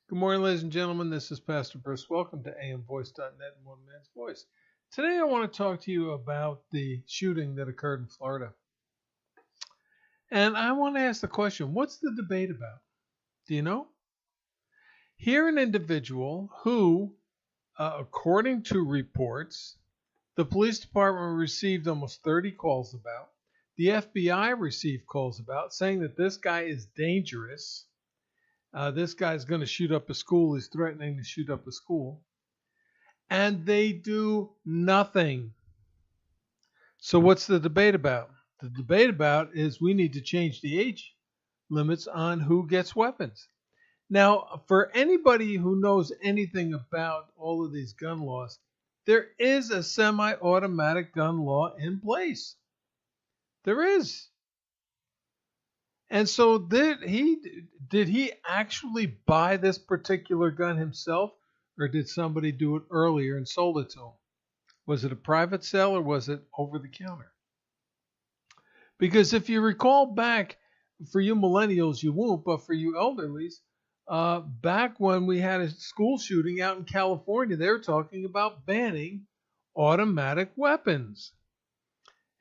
Good morning, ladies and gentlemen. This is Pastor Bruce. Welcome to amvoice.net and One Man's Voice. Today I want to talk to you about the shooting that occurred in Florida. And I want to ask the question, what's the debate about? Do you know? Here an individual who, according to reports, the police department received almost 30 calls about, the FBI received calls about, saying that this guy is dangerous. This guy's going to shoot up a school. He's threatening to shoot up a school. And they do nothing. So what's the debate about? The debate about is we need to change the age limits on who gets weapons. Now, for anybody who knows anything about all of these gun laws, there is a semi-automatic gun law in place. There is. And so did he actually buy this particular gun himself, or did somebody do it earlier and sold it to him? Was it a private sale or was it over the counter? Because if you recall back, for you millennials you won't, but for you elderlies, back when we had a school shooting out in California, they were talking about banning automatic weapons.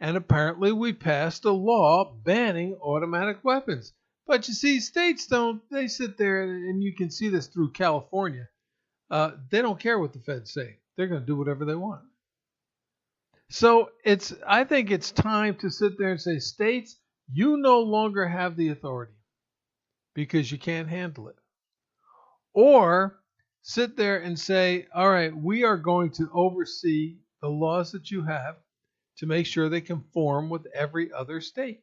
And apparently we passed a law banning automatic weapons. But you see, states they sit there, and you can see this through California. They don't care what the feds say. They're going to do whatever they want. So I think it's time to sit there and say, states, you no longer have the authority because you can't handle it. Or sit there and say, all right, we are going to oversee the laws that you have to make sure they conform with every other state.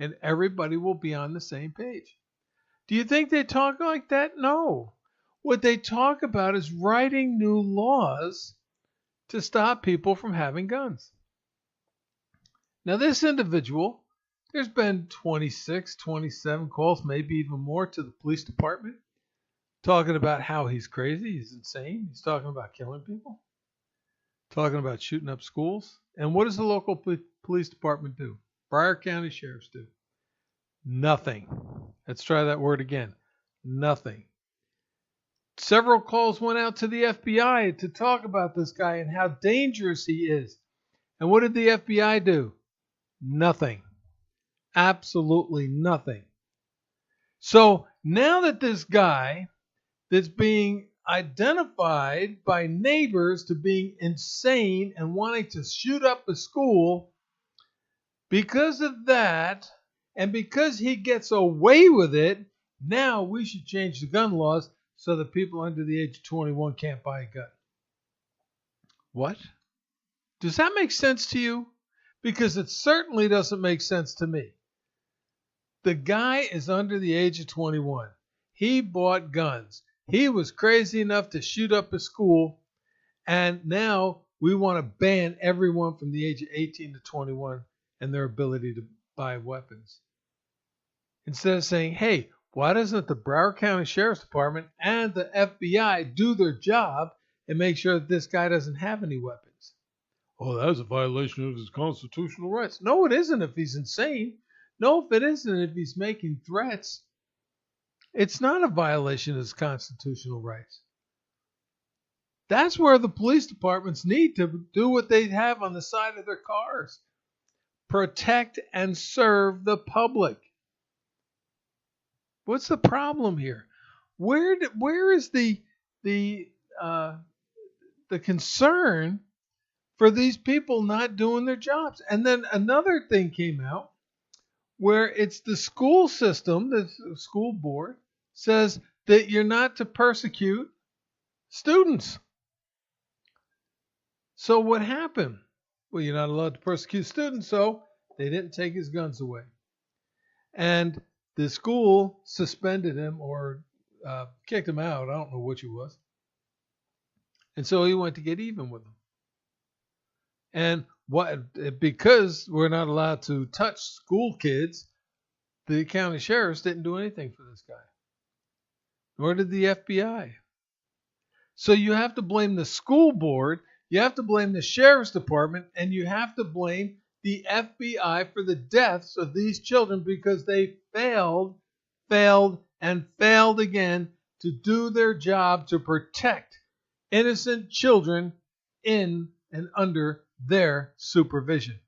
And everybody will be on the same page. Do you think they talk like that? No. What they talk about is writing new laws to stop people from having guns. Now, this individual, there's been 26, 27 calls, maybe even more, to the police department talking about how he's crazy, he's insane, he's talking about killing people, talking about shooting up schools. And what does the local police department do? Broward County sheriffs do nothing. Let's try that word again. Nothing. Several calls went out to the FBI to talk about this guy and how dangerous he is. And what did the FBI do? Nothing. Absolutely nothing. So now that this guy that's being identified by neighbors to being insane and wanting to shoot up a school, because of that, and because he gets away with it, now we should change the gun laws so that people under the age of 21 can't buy a gun. What? Does that make sense to you? Because it certainly doesn't make sense to me. The guy is under the age of 21. He bought guns. He was crazy enough to shoot up a school, and now we want to ban everyone from the age of 18 to 21 and their ability to buy weapons. Instead of saying, hey, why doesn't the Broward County Sheriff's Department and the FBI do their job and make sure that this guy doesn't have any weapons? Oh, that was a violation of his constitutional rights. No, it isn't if he's insane. No, if it isn't if he's making threats. It's not a violation of his constitutional rights. That's where the police departments need to do what they have on the side of their cars. Protect and serve the public. What's the problem here? Where is the concern for these people not doing their jobs? And then another thing came out where it's the school system, the school board, says that you're not to persecute students. So what happened? Well, you're not allowed to persecute students, so they didn't take his guns away. And the school suspended him or kicked him out. I don't know which it was. And so he went to get even with them. And because we're not allowed to touch school kids, the county sheriffs didn't do anything for this guy. Nor did the FBI. So you have to blame the school board, you have to blame the sheriff's department, and you have to blame the FBI for the deaths of these children because they failed, and failed again to do their job to protect innocent children in and under their supervision.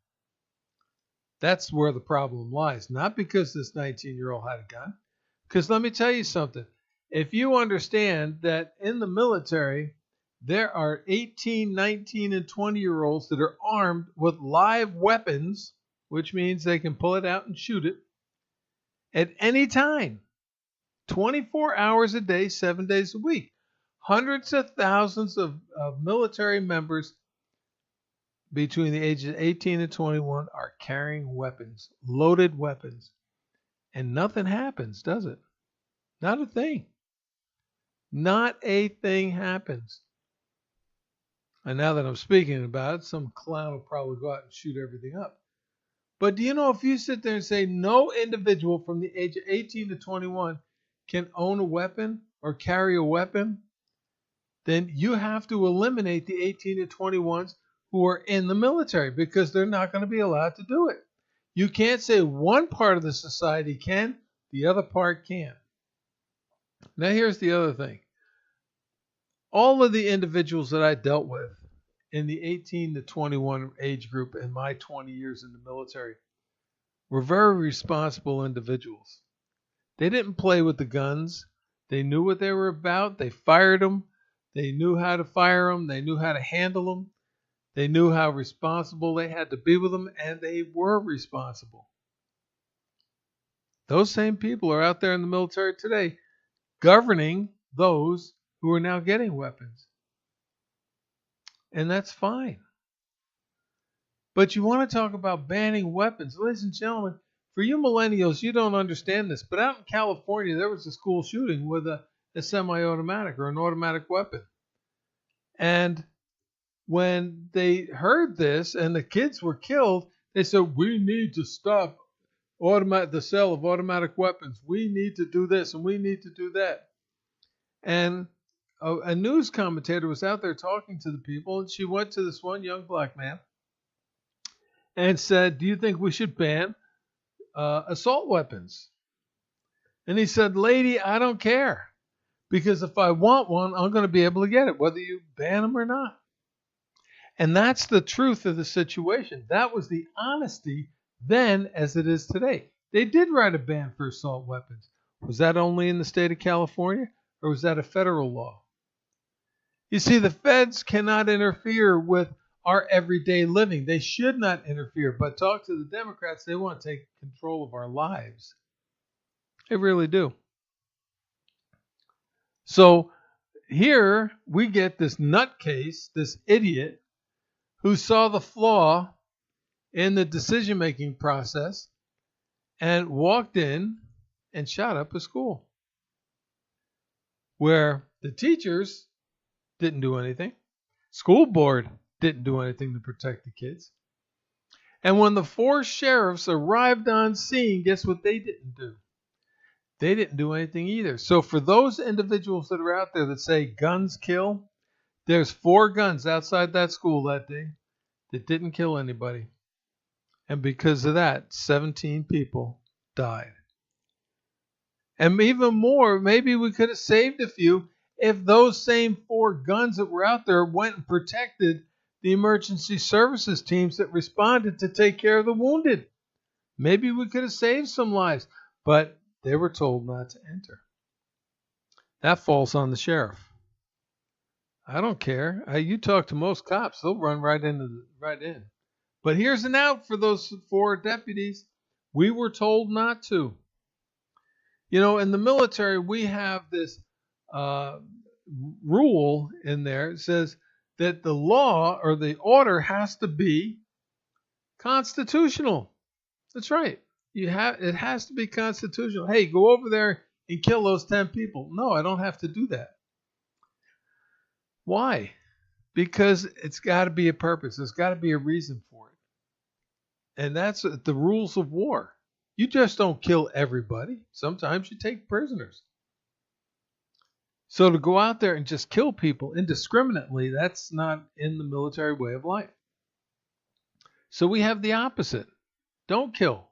That's where the problem lies. Not because this 19-year-old had a gun. Because let me tell you something. If you understand that in the military, there are 18, 19, and 20-year-olds that are armed with live weapons, which means they can pull it out and shoot it at any time, 24 hours a day, 7 days a week. Hundreds of thousands of military members between the ages of 18 and 21 are carrying weapons, loaded weapons. And nothing happens, does it? Not a thing. Not a thing happens. And now that I'm speaking about it, some clown will probably go out and shoot everything up. But do you know, if you sit there and say no individual from the age of 18 to 21 can own a weapon or carry a weapon, then you have to eliminate the 18 to 21s who are in the military, because they're not going to be allowed to do it. You can't say one part of the society can, the other part can't. Now here's the other thing. All of the individuals that I dealt with in the 18 to 21 age group in my 20 years in the military were very responsible individuals. They didn't play with the guns. They knew what they were about. They fired them. They knew how to fire them. They knew how to handle them. They knew how responsible they had to be with them, and they were responsible. Those same people are out there in the military today governing those who are now getting weapons. And that's fine. But you want to talk about banning weapons. Ladies and gentlemen, for you millennials, you don't understand this, but out in California, there was a school shooting with a semi-automatic or an automatic weapon. And when they heard this and the kids were killed, they said, we need to stop the sale of automatic weapons. We need to do this and we need to do that. And a news commentator was out there talking to the people, and she went to this one young black man and said, do you think we should ban assault weapons? And he said, lady, I don't care, because if I want one, I'm going to be able to get it, whether you ban them or not. And that's the truth of the situation. That was the honesty then as it is today. They did write a ban for assault weapons. Was that only in the state of California, or was that a federal law? You see, the feds cannot interfere with our everyday living. They should not interfere. But talk to the Democrats, they want to take control of our lives. They really do. So here we get this nutcase, this idiot, who saw the flaw in the decision-making process and walked in and shot up a school where the teachers didn't do anything. School board didn't do anything to protect the kids. And when the 4 sheriffs arrived on scene, guess what they didn't do? They didn't do anything either. So for those individuals that are out there that say guns kill, there's 4 guns outside that school that day that didn't kill anybody. And because of that, 17 people died. And even more, maybe we could have saved a few if those same 4 guns that were out there went and protected the emergency services teams that responded to take care of the wounded. Maybe we could have saved some lives, but they were told not to enter. That falls on the sheriff. I don't care. You talk to most cops, they'll run right in. But here's an out for those 4 deputies. We were told not to. You know, in the military, we have this rule in there. It says that the law or the order has to be constitutional. That's right. It has to be constitutional. Hey, go over there and kill those 10 people. No, I don't have to do that. Why? Because it's got to be a purpose. There's got to be a reason for it. And that's the rules of war. You just don't kill everybody. Sometimes you take prisoners. So to go out there and just kill people indiscriminately, that's not in the military way of life. So we have the opposite. Don't kill.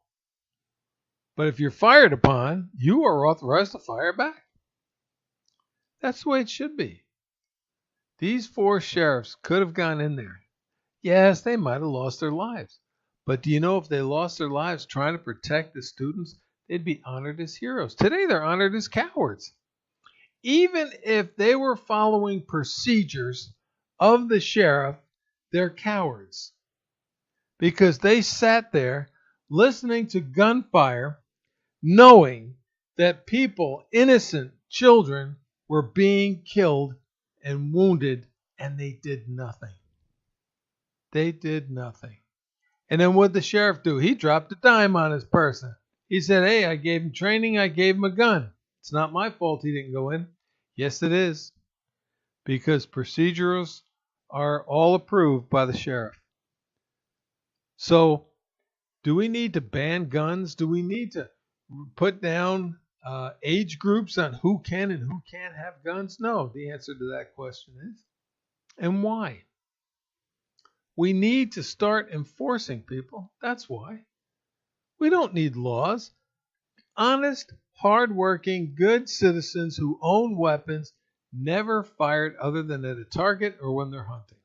But if you're fired upon, you are authorized to fire back. That's the way it should be. These 4 sheriffs could have gone in there. Yes, they might have lost their lives. But do you know if they lost their lives trying to protect the students, they'd be honored as heroes. Today, they're honored as cowards. Even if they were following procedures of the sheriff, they're cowards. Because they sat there listening to gunfire, knowing that people, innocent children, were being killed and wounded, and they did nothing. They did nothing. And then what did the sheriff do? He dropped a dime on his person. He said, hey, I gave him training, I gave him a gun. It's not my fault he didn't go in. Yes, it is. Because procedures are all approved by the sheriff. So, do we need to ban guns? Do we need to put down age groups on who can and who can't have guns? No, the answer to that question is. And why? We need to start enforcing people. That's why. We don't need laws. Honest, hardworking, good citizens who own weapons never fired other than at a target or when they're hunting.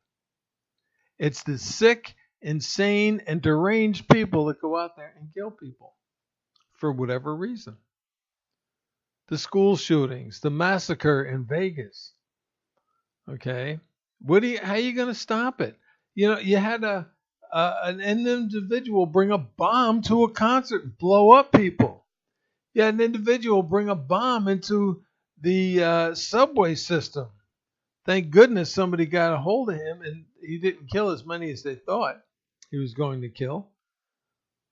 It's the sick, insane, and deranged people that go out there and kill people for whatever reason. The school shootings, the massacre in Vegas. Okay, how are you going to stop it? You know, you had an individual bring a bomb to a concert and blow up people. You had an individual bring a bomb into the subway system. Thank goodness somebody got a hold of him and he didn't kill as many as they thought he was going to kill.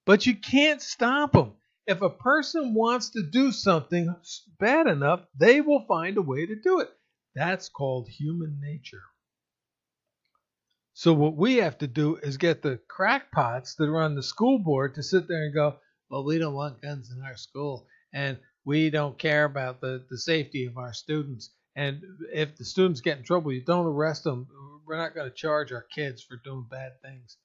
But you can't stop him. If a person wants to do something bad enough, they will find a way to do it. That's called human nature. So what we have to do is get the crackpots that are on the school board to sit there and go, well, we don't want guns in our school, and we don't care about the safety of our students. And if the students get in trouble, you don't arrest them. We're not going to charge our kids for doing bad things.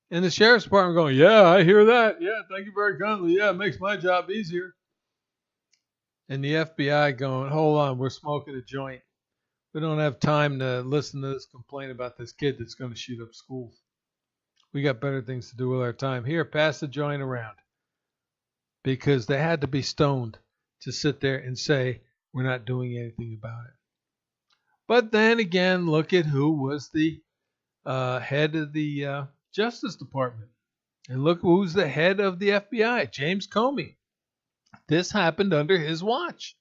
And the sheriff's department going, yeah, I hear that. Yeah, thank you very kindly. Yeah, it makes my job easier. And the FBI going, hold on, we're smoking a joint. We don't have time to listen to this complaint about this kid that's going to shoot up schools. We got better things to do with our time. Here, pass the joint around. Because they had to be stoned to sit there and say, we're not doing anything about it. But then again, look at who was the head of the Justice Department. And look who's the head of the FBI, James Comey. This happened under his watch.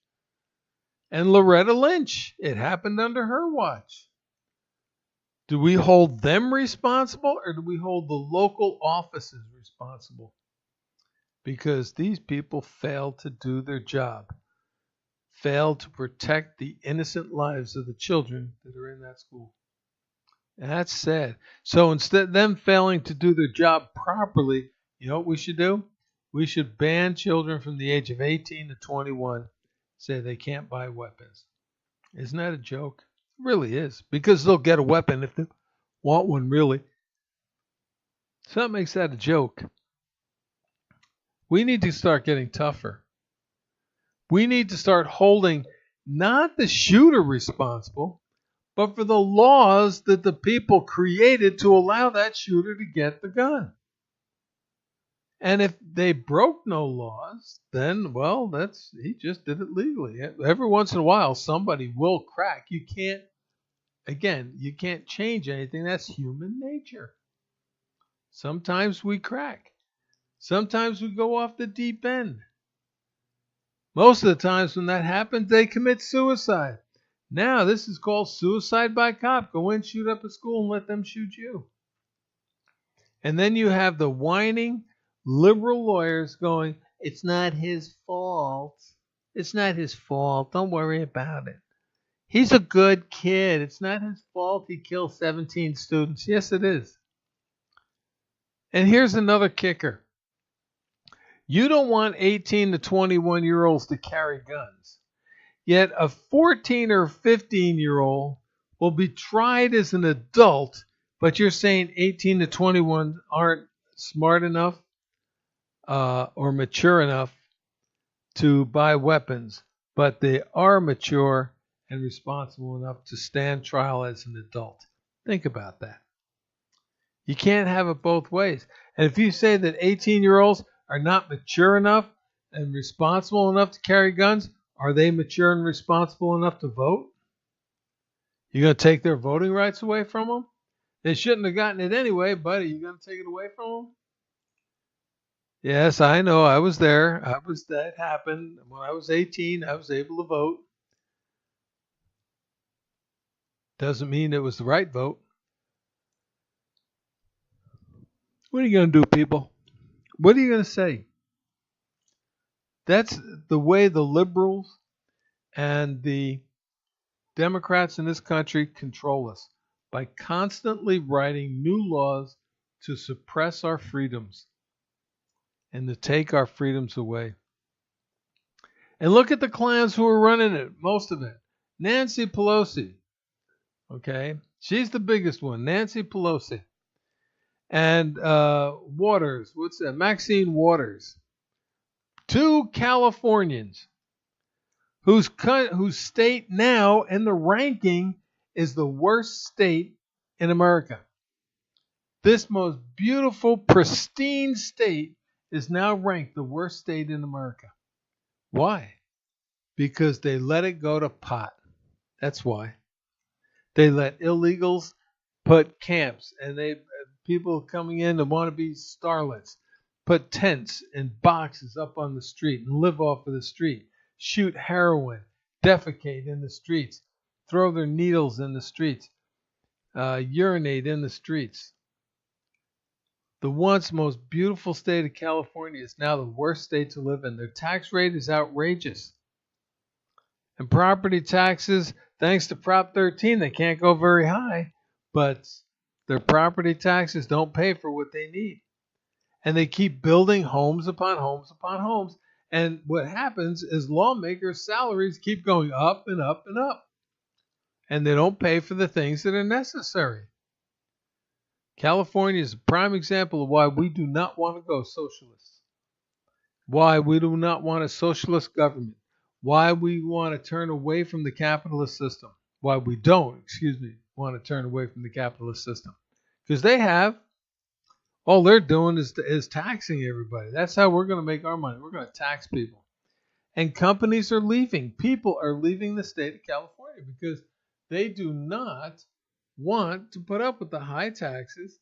And Loretta Lynch, it happened under her watch. Do we hold them responsible or do we hold the local offices responsible? Because these people failed to do their job, failed to protect the innocent lives of the children that are in that school. And that's sad. So instead of them failing to do their job properly, you know what we should do? We should ban children from the age of 18 to 21, say they can't buy weapons. Isn't that a joke? It really is. Because they'll get a weapon if they want one, really. So that makes that a joke. We need to start getting tougher. We need to start holding not the shooter responsible, but for the laws that the people created to allow that shooter to get the gun. And if they broke no laws, then, well, he just did it legally. Every once in a while, somebody will crack. You can't change anything. That's human nature. Sometimes we crack. Sometimes we go off the deep end. Most of the times when that happens, they commit suicide. Now, this is called suicide by cop. Go in, shoot up a school, and let them shoot you. And then you have the whining liberal lawyers going, it's not his fault. It's not his fault. Don't worry about it. He's a good kid. It's not his fault he killed 17 students. Yes, it is. And here's another kicker. You don't want 18 to 21-year-olds to carry guns. Yet a 14 or 15-year-old will be tried as an adult, but you're saying 18 to 21 aren't smart enough or mature enough to buy weapons, but they are mature and responsible enough to stand trial as an adult. Think about that. You can't have it both ways. And if you say that 18-year-olds are not mature enough and responsible enough to carry guns, are they mature and responsible enough to vote? You're going to take their voting rights away from them? They shouldn't have gotten it anyway, but are you going to take it away from them? Yes, I know. I was there. That happened. When I was 18, I was able to vote. Doesn't mean it was the right vote. What are you going to do, people? What are you going to say? That's the way the liberals and the Democrats in this country control us, by constantly writing new laws to suppress our freedoms and to take our freedoms away. And look at the clowns who are running it, most of it. Nancy Pelosi, okay? She's the biggest one, Nancy Pelosi. And Waters, what's that? Maxine Waters. Two Californians whose state now in the ranking is the worst state in America. This most beautiful, pristine state is now ranked the worst state in America. Why? Because they let it go to pot. That's why. They let illegals put camps, and people coming in to want to be starlets put tents and boxes up on the street and live off of the street, shoot heroin, defecate in the streets, throw their needles in the streets, urinate in the streets. The once most beautiful state of California is now the worst state to live in. Their tax rate is outrageous. And property taxes, thanks to Prop 13, they can't go very high, but their property taxes don't pay for what they need. And they keep building homes upon homes upon homes. And what happens is lawmakers' salaries keep going up and up and up. And they don't pay for the things that are necessary. California is a prime example of why we do not want to go socialist. Why we do not want a socialist government. Why we want to turn away from the capitalist system. Why we don't, want to turn away from the capitalist system. Because they have. All they're doing is taxing everybody. That's how we're going to make our money. We're going to tax people. And companies are leaving. People are leaving the state of California because they do not want to put up with the high taxes,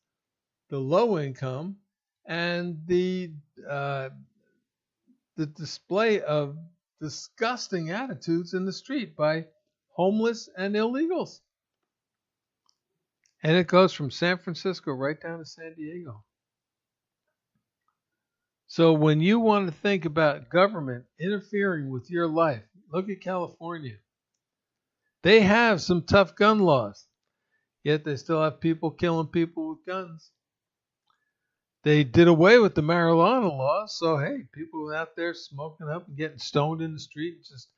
the low income, and the display of disgusting attitudes in the street by homeless and illegals. And it goes from San Francisco right down to San Diego. So when you want to think about government interfering with your life, look at California. They have some tough gun laws, yet they still have people killing people with guns. They did away with the marijuana laws, so hey, people out there smoking up and getting stoned in the street, just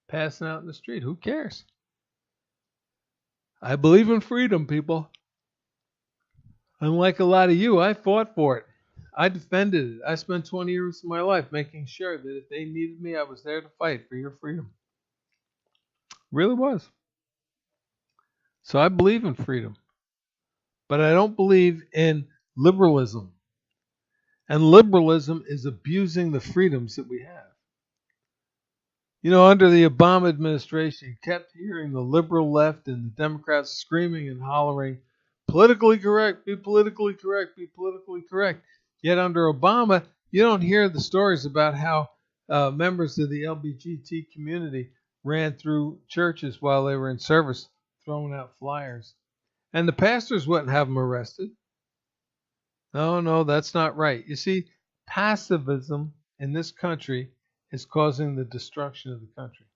passing out in the street. Who cares? I believe in freedom, people. Unlike a lot of you, I fought for it. I defended it. I spent 20 years of my life making sure that if they needed me, I was there to fight for your freedom. Really was. So I believe in freedom. But I don't believe in liberalism. And liberalism is abusing the freedoms that we have. You know, under the Obama administration, you kept hearing the liberal left and the Democrats screaming and hollering, politically correct, be politically correct, be politically correct. Yet under Obama, you don't hear the stories about how members of the LGBT community ran through churches while they were in service, throwing out flyers. And the pastors wouldn't have them arrested. No, that's not right. You see, pacifism in this country is causing the destruction of the country.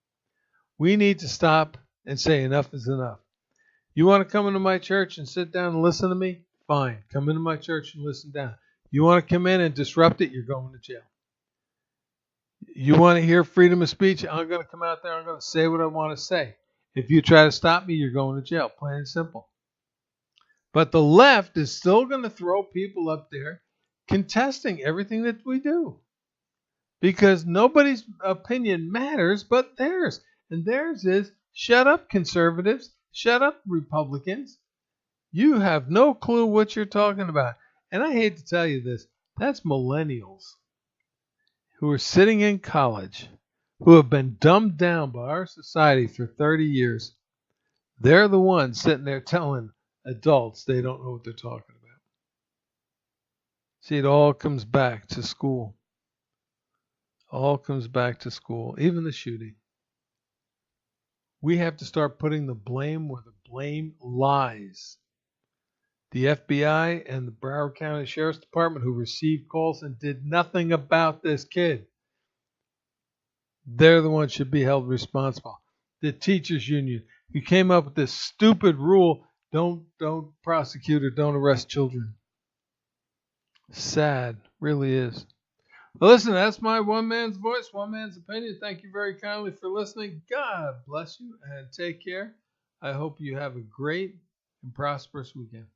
We need to stop and say enough is enough. You want to come into my church and sit down and listen to me? Fine. Come into my church and listen down. You want to come in and disrupt it? You're going to jail. You want to hear freedom of speech? I'm going to come out there. I'm going to say what I want to say. If you try to stop me, you're going to jail. Plain and simple. But the left is still going to throw people up there contesting everything that we do. Because nobody's opinion matters but theirs. And theirs is Shut up, conservatives. Shut up, Republicans. You have no clue what you're talking about. And I hate to tell you this, that's millennials who are sitting in college, who have been dumbed down by our society for 30 years. They're the ones sitting there telling adults they don't know what they're talking about. See, it all comes back to school. All comes back to school, even the shooting. We have to start putting the blame where the blame lies. The FBI and the Broward County Sheriff's Department, who received calls and did nothing about this kid, they're the ones should be held responsible. The teachers union, who came up with this stupid rule, don't prosecute or don't arrest children. Sad, really is. Well, listen, that's my one man's voice, one man's opinion. Thank you very kindly for listening. God bless you and take care. I hope you have a great and prosperous weekend.